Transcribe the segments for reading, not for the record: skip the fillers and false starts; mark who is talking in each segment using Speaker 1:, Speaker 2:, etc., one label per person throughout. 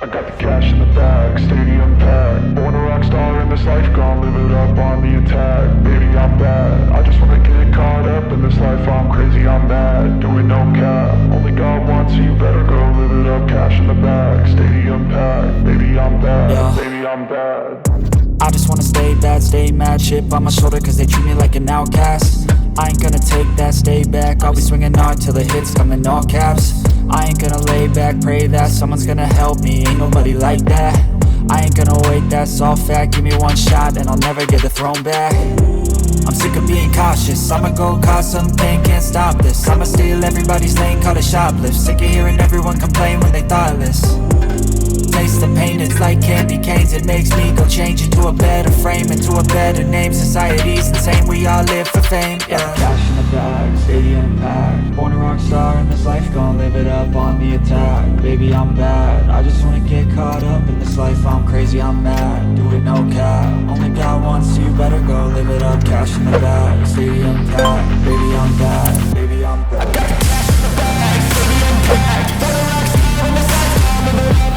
Speaker 1: I got the cash in the bag, stadium packed. Born a rock star in this life, gon' live it up on the attack. Baby, I'm bad, I just wanna get caught up in this life. I'm crazy, I'm mad, doing no cap. Only God wants you, better go live it up. Cash in the bag, stadium packed. Baby, I'm bad,
Speaker 2: yeah.
Speaker 1: Baby, I'm bad.
Speaker 2: I just wanna stay bad, stay mad. Chip on my shoulder cause they treat me like an outcast. I ain't gonna take that, stay back. I'll be swinging hard till the hits come in all caps. I ain't gonna lay back, pray that someone's gonna help me. Ain't nobody like that. I ain't gonna wait, that's all fact. Give me one shot and I'll never get the throne back. I'm sick of being cautious, I'ma go cause some pain, can't stop this. I'ma steal everybody's lane, call it shoplift. Sick of hearing everyone complain when they thoughtless. Taste the pain, it's like candy canes. It makes me go change into a better frame, into a better name. Society's insane, we all live for fame, yeah. Cash in the bag, stadium packed. Born a rock star in this life, gon' live it up on the attack. Baby, I'm bad, I just wanna get caught up in this life. I'm crazy, I'm mad, do it no cap. Only God wants you, better go live it up. Cash in the bag, stadium packed. Baby, I'm bad, baby, I'm bad. I got cash in the bag, stadium packed. Born a rock star in this life, gon' live it up.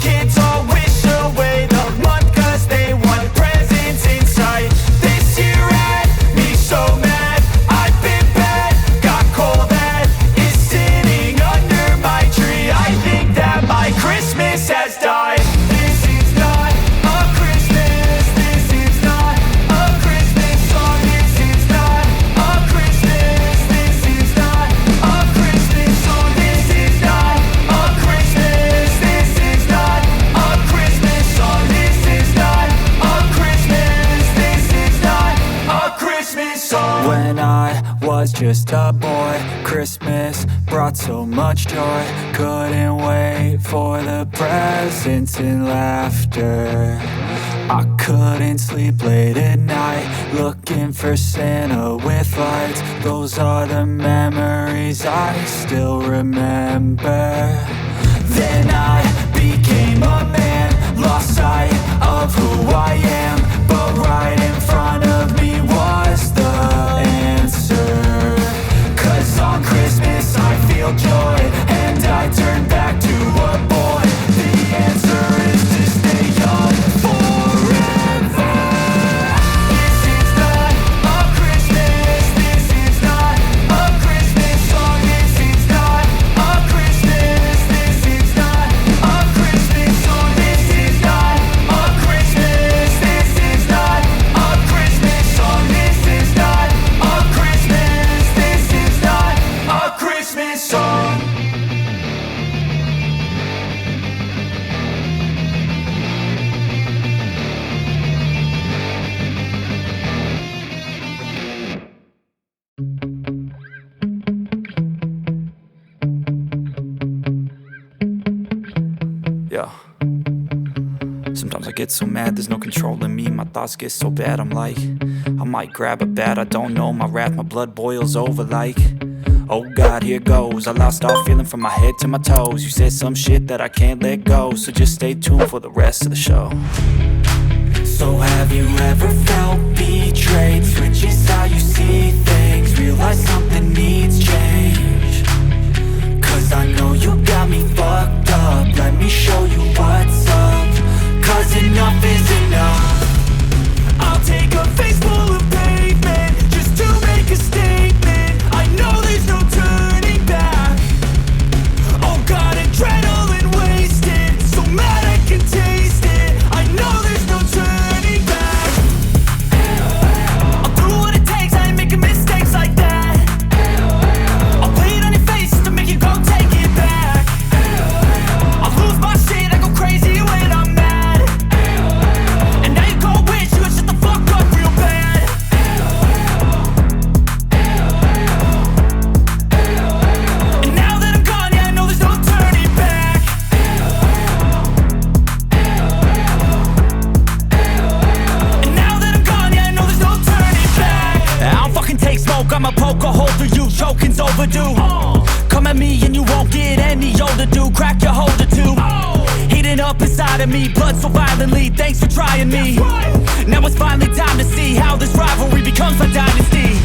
Speaker 3: Kids all wish away the month 'cause
Speaker 2: just a boy. Christmas brought so much joy. Couldn't wait for the presents and laughter. I couldn't sleep late at night, looking for Santa with lights. Those are the memories I still remember. Then I became a man, lost sight of who I am. But right in front of me was the answer. 'Cause on Christmas I feel joy, and I turn back to a boy. The answer is to stay young forever. This is not a Christmas, this is not a Christmas song. This is not a Christmas, this is not a Christmas song. This is not a Christmas, this is not a Christmas song. This is not a Christmas, this is not a Christmas song. Yeah. Sometimes I get so mad, there's no controlling me. My thoughts get so bad, I'm like, I might grab a bat, I don't know. My wrath, my blood boils over like, oh God, here goes. I lost all feeling from my head to my toes. You said some shit that I can't let go, so just stay tuned for the rest of the show. So have you ever felt betrayed? Switches how you see things, realize something needs change. 'Cause I know you got me fucked up, let me show you what's up. 'Cause enough is enough. I'll take a face full of pavement just to make a statement. I know there's no turning back. Oh God, adrenaline wasted, so mad I can taste it. I know there's no turning back. I'll do what it takes, I ain't making mistakes like that. I'll play it on your face to make you go take it back. I'll lose my shit, I go crazy when I'm mad. And now you go wish you would shut the fuck up real bad. And now that I'm gone, yeah, I know there's no turning back. And now that I'm gone, yeah, I know there's no turning back. I don't fucking take smoke, I'm a poker holder, you choking's overdue. Come at me and you won't get any older, dude. Crack your holder too. Heating up inside of me, blood so violently, thanks for trying me. Now it's finally time to see how this rivalry becomes a dynasty.